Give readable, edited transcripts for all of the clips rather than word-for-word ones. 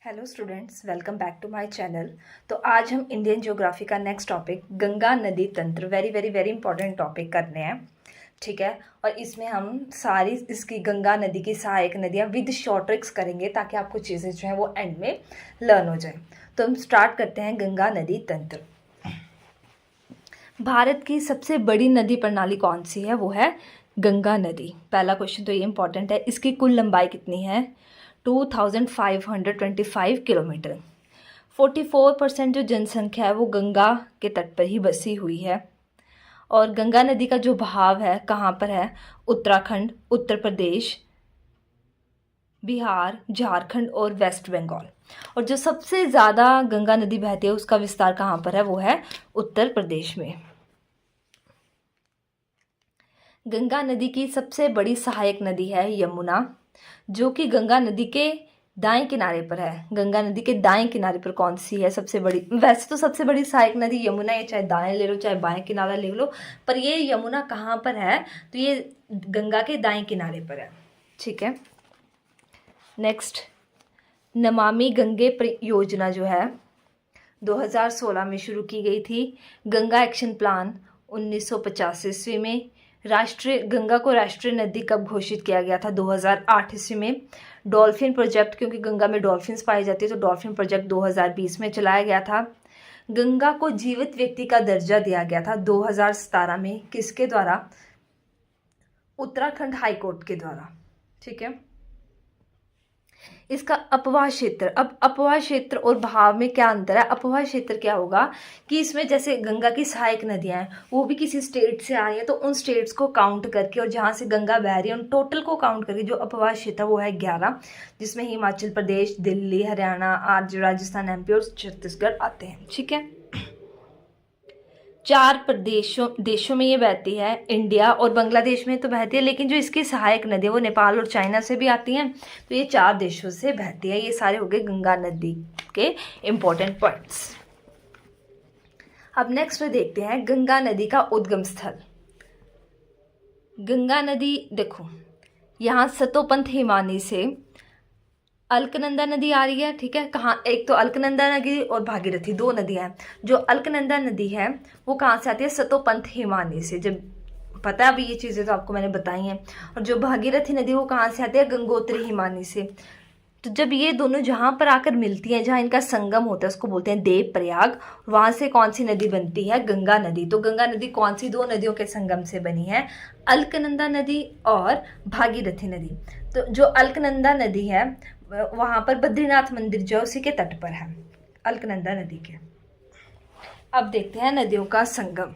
Hello students, welcome back to my channel. तो आज हम इंडियन ज्योग्राफी का नेक्स्ट टॉपिक गंगा नदी तंत्र very very very important topic करने हैं। ठीक है, और इसमें हम सारी इसकी गंगा नदी की सहायक नदियाँ विद शॉर्ट ट्रिक्स करेंगे ताकि आपको चीज़ें जो है वो एंड में लर्न हो जाए। तो हम स्टार्ट करते हैं गंगा नदी तंत्र। भारत की सबसे बड़ी नदी प्रणाली कौन सी है? वो है गंगा नदी। पहला क्वेश्चन तो ये इंपॉर्टेंट है। इसकी कुल लंबाई कितनी है? 2525 किलोमीटर। 44% जो जनसंख्या है वो गंगा के तट पर ही बसी हुई है। और गंगा नदी का जो बहाव है कहाँ पर है? उत्तराखंड, उत्तर प्रदेश, बिहार, झारखंड और वेस्ट बंगाल। और जो सबसे ज़्यादा गंगा नदी बहती है उसका विस्तार कहाँ पर है? वो है उत्तर प्रदेश में। गंगा नदी की सबसे बड़ी सहायक नदी है यमुना, जो कि गंगा नदी के दाएं किनारे पर है। गंगा नदी के दाएं किनारे पर कौन सी है सबसे बड़ी? वैसे तो सबसे बड़ी सहायक नदी यमुना है, चाहे दाएं ले लो चाहे बाएं किनारा ले लो, पर ये यमुना कहाँ पर है? तो ये गंगा के दाएं किनारे पर है। ठीक है, नेक्स्ट, नमामि गंगे योजना जो है 2016 में शुरू की गई थी। गंगा एक्शन प्लान 1985 ईस्वी में। गंगा को राष्ट्रीय नदी कब घोषित किया गया था? 2008 ईस्वी में। डॉल्फिन प्रोजेक्ट, क्योंकि गंगा में डॉल्फिन्स पाई जाती है तो डॉल्फिन प्रोजेक्ट 2020 में चलाया गया था। गंगा को जीवित व्यक्ति का दर्जा दिया गया था 2017 में। किसके द्वारा? उत्तराखंड हाई कोर्ट के द्वारा। ठीक है, इसका अपवाह क्षेत्र। अब अपवाह क्षेत्र और बहाव में क्या अंतर है? अपवाह क्षेत्र क्या होगा कि इसमें जैसे गंगा की सहायक नदियां हैं वो भी किसी स्टेट से आ रही है तो उन स्टेट्स को काउंट करके और जहां से गंगा बह रही है उन टोटल को काउंट करके जो अपवाह क्षेत्र वो है 11, जिसमें हिमाचल प्रदेश, दिल्ली, हरियाणा, आज राजस्थान, एमपी और छत्तीसगढ़ आते हैं। ठीक है, 4 देशों में ये बहती है। इंडिया और बांग्लादेश में तो बहती है, लेकिन जो इसकी सहायक नदी है वो नेपाल और चाइना से भी आती हैं। तो ये 4 देशों से बहती है। ये सारे हो गए गंगा नदी के इम्पोर्टेंट पॉइंट्स। अब नेक्स्ट में देखते हैं गंगा नदी का उद्गम स्थल। गंगा नदी देखो, यहाँ सतोपंथ हिमानी से अलकनंदा नदी आ रही है। ठीक है, कहाँ? एक तो अलकनंदा नदी और भागीरथी, 2 नदियाँ हैं। जो अलकनंदा नदी है वो कहाँ से आती है? सतोपंथ हिमानी से। जब पता है अभी ये चीज़ें तो आपको मैंने बताई हैं। और जो भागीरथी नदी वो कहाँ से आती है? गंगोत्री हिमानी से। तो जब ये दोनों जहाँ पर आकर मिलती हैं, जहाँ इनका संगम होता है उसको बोलते हैं देव प्रयाग। वहाँ से कौन सी नदी बनती है? गंगा नदी। तो गंगा नदी कौन सी 2 नदियों के संगम से बनी है? अलकनंदा नदी और भागीरथी नदी। तो जो अलकनंदा नदी है वहाँ पर बद्रीनाथ मंदिर जो उसी के तट पर है, अलकनंदा नदी के। अब देखते हैं नदियों का संगम।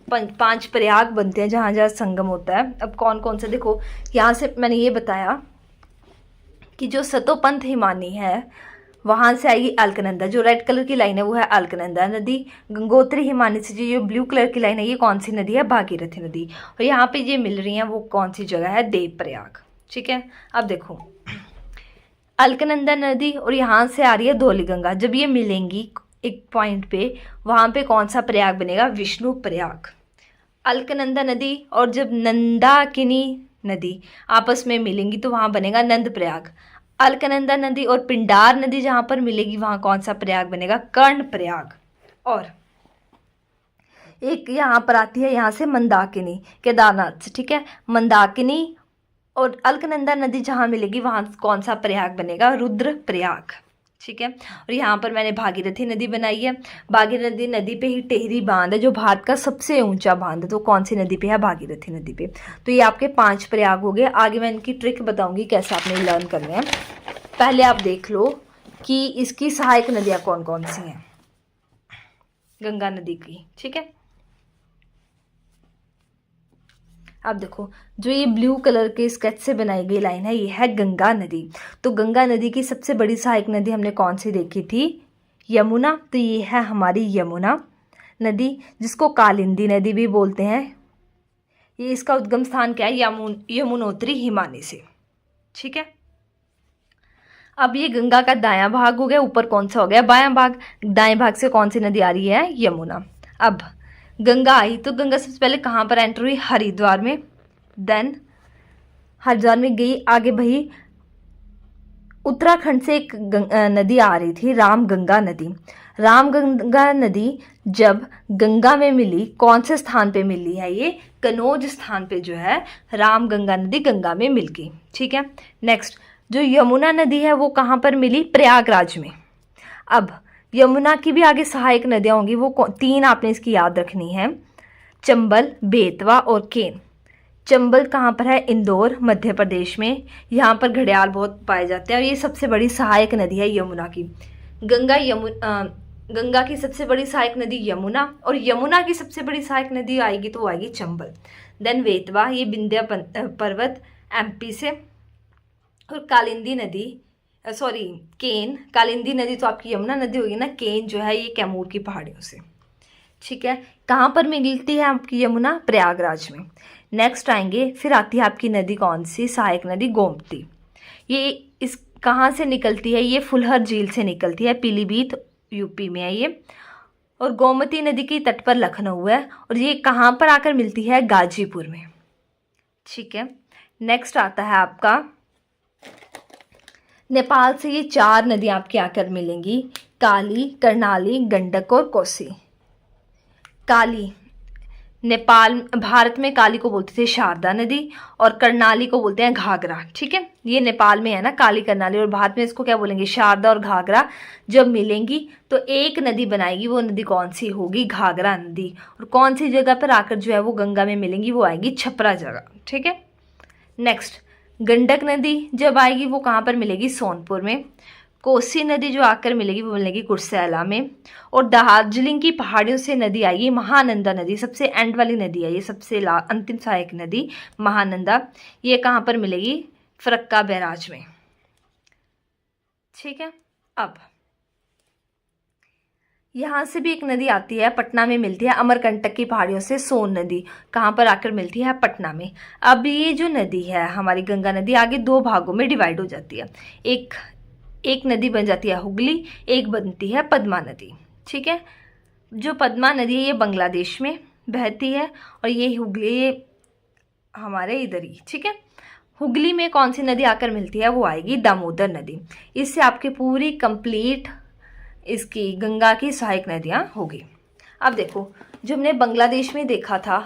5 प्रयाग बनते हैं जहाँ जहाँ संगम होता है। अब कौन कौन से देखो, यहाँ से मैंने ये बताया कि जो सतोपंथ हिमानी है वहाँ से आएगी अलकनंदा। जो रेड कलर की लाइन है वो है अलकनंदा नदी। गंगोत्री हिमानी से जो ब्लू कलर की लाइन है ये कौन सी नदी है? भागीरथी नदी। और यहाँ पे ये मिल रही हैं वो कौन सी जगह है? देवप्रयाग। ठीक है, अब देखो अलकनंदा नदी और यहाँ से आ रही है धौलीगंगा। जब ये मिलेंगी एक पॉइंट पे, वहाँ पे कौन सा प्रयाग बनेगा? विष्णु प्रयाग। अलकनंदा नदी और जब नंदाकिनी नदी आपस में मिलेंगी तो वहाँ बनेगा नंद प्रयाग। अलकनंदा नदी और पिंडार नदी जहाँ पर मिलेगी वहाँ कौन सा प्रयाग बनेगा? कर्ण प्रयाग। और एक यहाँ पर आती है यहाँ से मंदाकिनी, केदारनाथ से। ठीक है, मंदाकिनी और अलकनंदा नदी जहाँ मिलेगी वहाँ कौन सा प्रयाग बनेगा? रुद्र प्रयाग। ठीक है, और यहाँ पर मैंने भागीरथी नदी बनाई है। भागीरथी नदी पे ही टेहरी बांध है जो भारत का सबसे ऊंचा बांध है। तो कौन सी नदी पे है? भागीरथी नदी पे। तो ये आपके 5 प्रयाग हो गए। आगे मैं इनकी ट्रिक बताऊंगी कैसे आपने लर्न करने हैं। पहले आप देख लो कि इसकी सहायक नदियाँ कौन कौन सी हैं गंगा नदी की। ठीक है, अब देखो जो ये ब्लू कलर के स्केच से बनाई गई लाइन है ये है गंगा नदी। तो गंगा नदी की सबसे बड़ी सहायक नदी हमने कौन सी देखी थी? यमुना। तो ये है हमारी यमुना नदी, जिसको कालिंदी नदी भी बोलते हैं। ये इसका उद्गम स्थान क्या है? यमुनोत्री हिमानी से। ठीक है, अब ये गंगा का दायां भाग हो गया। ऊपर कौन सा हो गया? बायां भाग। दाएं भाग से कौन सी नदी आ रही है? यमुना। अब गंगा आई तो गंगा सबसे पहले कहाँ पर एंटर हुई? हरिद्वार में। देन हरिद्वार में गई, आगे बही उत्तराखंड से एक नदी आ रही थी, रामगंगा नदी। रामगंगा नदी जब गंगा में मिली, कौन से स्थान पे मिली है? ये कनौज स्थान पे जो है रामगंगा नदी गंगा में मिल गई। ठीक है। नेक्स्ट, जो यमुना नदी है वो कहाँ पर मिली? प्रयागराज में। अब यमुना की भी आगे सहायक नदियाँ होंगी, वो 3 आपने इसकी याद रखनी है, चंबल, बेतवा और केन। चंबल कहाँ पर है? इंदौर, मध्य प्रदेश में। यहाँ पर घड़ियाल बहुत पाए जाते हैं और ये सबसे बड़ी सहायक नदी है यमुना की। गंगा की सबसे बड़ी सहायक नदी यमुना, और यमुना की सबसे बड़ी सहायक नदी आएगी तो वो आएगी चंबल। देन बेतवा, ये विंध्य पर्वत एमपी से। और कालिंदी नदी, सॉरी केन, कालिंदी नदी तो आपकी यमुना नदी होगी ना, केन जो है ये कैमूर की पहाड़ियों से। ठीक है। कहाँ पर मिलती है आपकी यमुना? प्रयागराज में। नेक्स्ट आएंगे, फिर आती है आपकी नदी कौन सी? सहायक नदी गोमती। ये इस कहाँ से निकलती है? ये फुलहर झील से निकलती है, पीलीभीत यूपी में है ये। और गोमती नदी के तट पर लखनऊ है, और ये कहाँ पर आकर मिलती है? गाजीपुर में। ठीक है। नेक्स्ट आता है आपका नेपाल से ये 4 नदियाँ आपकी आकर मिलेंगी, काली, कर्णाली, गंडक और कोसी। काली, नेपाल, भारत में काली को बोलते थे शारदा नदी, और कर्णाली को बोलते हैं घाघरा। ठीक है। ये नेपाल में है ना काली, कर्णाली, और भारत में इसको क्या बोलेंगे? शारदा और घाघरा। जब मिलेंगी तो एक नदी बनाएगी, वो नदी कौन सी होगी? घाघरा नदी। और कौन सी जगह पर आकर जो है वो गंगा में मिलेंगी? वो आएगी छपरा जगह। ठीक है। नेक्स्ट, गंडक नदी जब आएगी वो कहाँ पर मिलेगी? सोनपुर में। कोसी नदी जो आकर मिलेगी वो मिलेगी कुर्सेला में। और दार्जिलिंग की पहाड़ियों से नदी आएगी महानंदा नदी, सबसे एंड वाली नदी है ये, सबसे अंतिम सहायक नदी महानंदा। ये कहाँ पर मिलेगी? फरक्का बैराज में। ठीक है। अब यहाँ से भी एक नदी आती है, पटना में मिलती है, अमरकंटक की पहाड़ियों से सोन नदी। कहाँ पर आकर मिलती है? पटना में। अब ये जो नदी है हमारी गंगा नदी आगे 2 भागों में डिवाइड हो जाती है। एक नदी बन जाती है हुगली, एक बनती है पद्मा नदी। ठीक है। जो पद्मा नदी है ये बांग्लादेश में बहती है, और ये हुगली ये हमारे इधर ही। ठीक है। हुगली में कौन सी नदी आकर मिलती है? वो आएगी दामोदर नदी। इससे आपकी पूरी कंप्लीट इसकी गंगा की सहायक नदियाँ होगी। अब देखो, जो हमने बांग्लादेश में देखा था,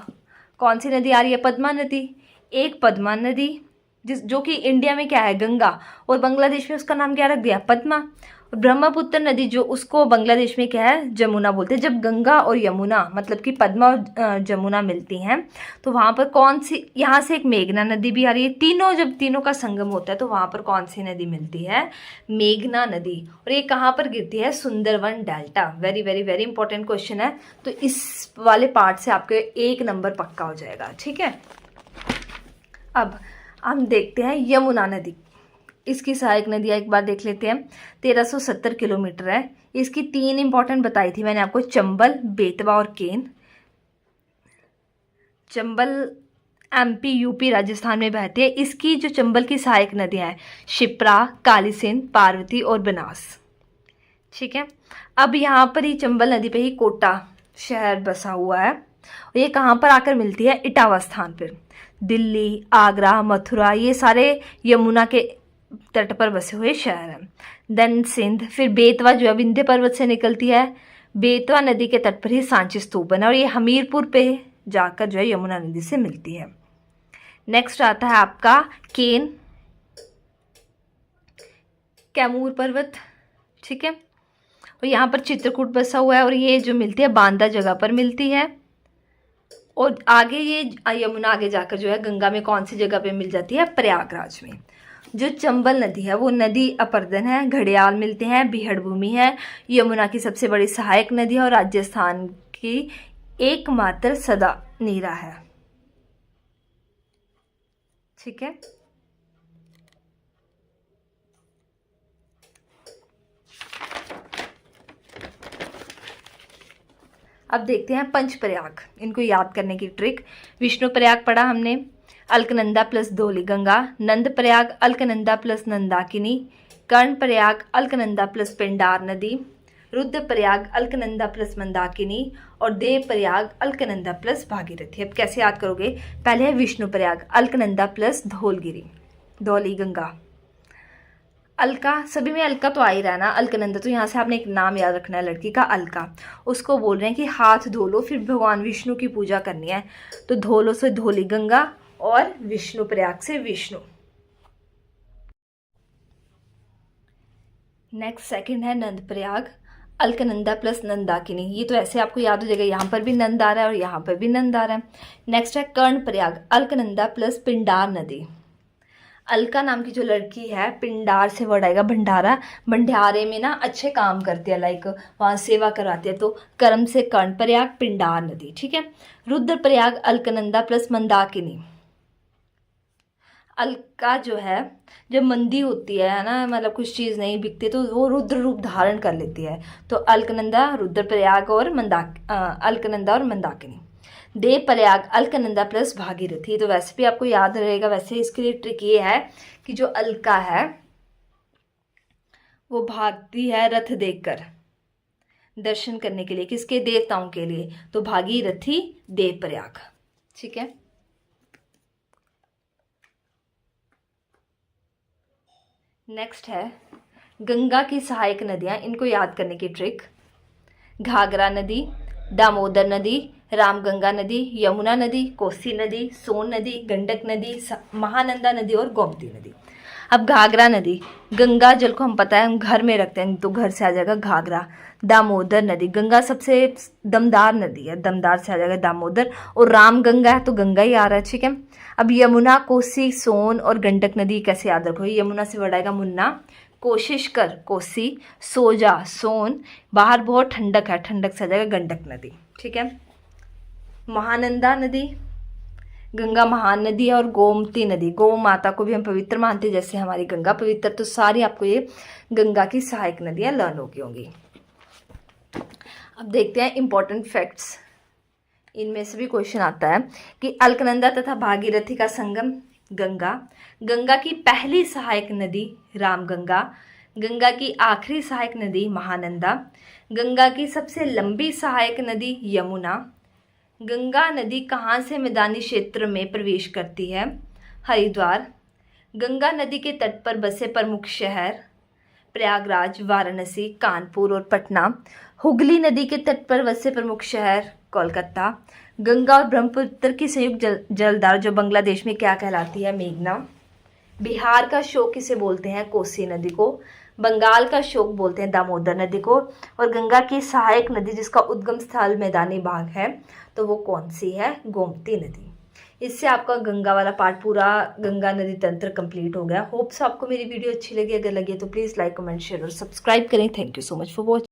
कौन सी नदी आ रही है? पद्मा नदी। एक पद्मा नदी जो कि इंडिया में क्या है? गंगा, और बांग्लादेश में उसका नाम क्या रख दिया? पद्मा। और ब्रह्मपुत्र नदी जो उसको बांग्लादेश में क्या है? जमुना बोलते हैं। जब गंगा और यमुना मतलब कि पद्मा और जमुना मिलती हैं तो वहाँ पर कौन सी? यहाँ से एक मेघना नदी भी आ रही है। जब तीनों का संगम होता है तो वहाँ पर कौन सी नदी मिलती है? मेघना नदी। और ये कहाँ पर गिरती है? Sundarban delta. Very very very important question है, तो इस वाले पार्ट से आपके 1 नंबर पक्का हो जाएगा। ठीक है। अब हम देखते हैं यमुना नदी, इसकी सहायक नदियाँ एक बार देख लेते हैं। 1370 किलोमीटर है। इसकी 3 इंपॉर्टेंट बताई थी मैंने आपको, चंबल, बेतवा और केन। चंबल एमपी, यूपी, राजस्थान में बहती है। इसकी जो चंबल की सहायक नदियाँ हैं शिप्रा, काली सिंध, पार्वती और बनास। ठीक है। अब यहाँ पर ही चंबल नदी पे ही कोटा शहर बसा हुआ है। ये कहाँ पर आकर मिलती है? इटावा स्थान पर। दिल्ली, आगरा, मथुरा ये सारे यमुना के तट पर बसे हुए शहर हैं। देन सिंध, फिर बेतवा जो है विंध्य पर्वत से निकलती है। बेतवा नदी के तट पर ही सांची स्तूप बना, और ये हमीरपुर पे जाकर जो है यमुना नदी से मिलती है। नेक्स्ट आता है आपका केन, कैमूर पर्वत। ठीक है। और यहाँ पर चित्रकूट बसा हुआ है, और ये जो मिलती है बांदा जगह पर मिलती है। और आगे ये यमुना आगे जाकर जो है गंगा में कौन सी जगह पे मिल जाती है? प्रयागराज में। जो चंबल नदी है वो नदी अपर्दन है, घड़ियाल मिलते हैं, बीहड़ भूमि है, यमुना की सबसे बड़ी सहायक नदी है, और राजस्थान की एकमात्र सदा नीरा है। ठीक है। अब देखते हैं पंचप्रयाग, इनको याद करने की ट्रिक। विष्णु प्रयाग पढ़ा हमने, अलकनंदा प्लस धौली गंगा, नंद प्रयाग अलकनंदा प्लस नंदाकिनी, कर्ण प्रयाग अलकनंदा प्लस पिंडार नदी, रुद्र प्रयाग अलकनंदा प्लस मंदाकिनी, और देव प्रयाग अलकनंदा प्लस भागीरथी। अब कैसे याद करोगे? पहले है विष्णु प्रयाग अलकनंदा प्लस धौलगिरी, धौली गंगा। अलका, सभी में अलका तो आ ही रहा है ना, अलकनंदा। तो यहाँ से आपने एक नाम याद रखना है लड़की का, अलका। उसको बोल रहे हैं कि हाथ धो लो, फिर भगवान विष्णु की पूजा करनी है। तो धोलो से धोली गंगा और विष्णु प्रयाग से विष्णु। नेक्स्ट सेकंड है नंद प्रयाग, अलकनंदा प्लस नंदाकिनी। ये तो ऐसे आपको याद हो जाएगा, यहाँ पर भी नंद आ रहा है और यहाँ पर भी नंद आ रहा है। नेक्स्ट है कर्ण प्रयाग, अलकनंदा प्लस पिंडार नदी। अलका नाम की जो लड़की है, पिंडार से वर्ड आएगा भंडारा, भंडारे में ना अच्छे काम करती है, लाइक वहाँ सेवा करवाती है। तो कर्म से कर्ण प्रयाग, पिंडार नदी, ठीक है। रुद्र प्रयाग, अलकनंदा प्लस मंदाकिनी। अलका जो है, जब मंदी होती है ना, मतलब कुछ चीज़ नहीं बिकती, तो वो रुद्र रूप धारण कर लेती है। तो अलकनंदा, रुद्रप्रयाग और अलकनंदा और मंदाकिनी। देव प्रयाग, अलकनंदा प्लस भागीरथी। तो वैसे भी आपको याद रहेगा। वैसे इसके लिए ट्रिक ये है कि जो अलका है वो भागती है रथ देखकर, दर्शन करने के लिए, किसके, देवताओं के लिए। तो भागीरथी, देव प्रयाग, ठीक है। नेक्स्ट है गंगा की सहायक नदियाँ, इनको याद करने की ट्रिक। घाघरा नदी, दामोदर नदी, रामगंगा नदी, यमुना नदी, कोसी नदी, सोन नदी, गंडक नदी, महानंदा नदी और गोमती नदी। अब घाघरा नदी, गंगा जल को हम पता है हम घर में रखते हैं, तो घर से आ जाएगा घाघरा। दामोदर नदी, गंगा सबसे दमदार नदी है, दमदार से आ जाएगा दामोदर। और राम गंगा है तो गंगा ही आ रहा है, ठीक है। अब यमुना, कोसी, सोन और गंडक नदी कैसे याद रखो। यमुना से वर्ड आएगा मुन्ना, कोशिश कर कोसी, सो जा सोन, बाहर बहुत ठंडक है, ठंडक से आ जाएगा गंडक नदी, ठीक है। महानंदा नदी, गंगा महान नदी है। और गोमती नदी, गौ माता को भी हम पवित्र मानते हैं, जैसे हमारी गंगा पवित्र। तो सारी आपको ये गंगा की सहायक नदियाँ लर्न होगी। अब देखते हैं इंपॉर्टेंट फैक्ट्स, इनमें से भी क्वेश्चन आता है कि अलकनंदा तथा भागीरथी का संगम गंगा, गंगा की पहली सहायक नदी रामगंगा, गंगा की आखिरी सहायक नदी महानंदा, गंगा की सबसे लंबी सहायक नदी यमुना, गंगा नदी कहाँ से मैदानी क्षेत्र में प्रवेश करती है, हरिद्वार, गंगा नदी के तट पर बसे प्रमुख शहर प्रयागराज, वाराणसी, कानपुर और पटना, हुगली नदी के तट पर बसे प्रमुख शहर कोलकाता, गंगा और ब्रह्मपुत्र की संयुक्त जलधारा जो बांग्लादेश में क्या कहलाती है, मेघना, बिहार का शोक किसे बोलते हैं, कोसी नदी को, बंगाल का शोक बोलते हैं दामोदर नदी को, और गंगा की सहायक नदी जिसका उद्गम स्थल मैदानी भाग है तो वो कौन सी है, गोमती नदी। इससे आपका गंगा वाला पार्ट पूरा, गंगा नदी तंत्र कंप्लीट हो गया। होप्स आपको मेरी वीडियो अच्छी लगी, अगर लगी तो प्लीज़ लाइक कमेंट शेयर और सब्सक्राइब करें। Thank you so much for watching.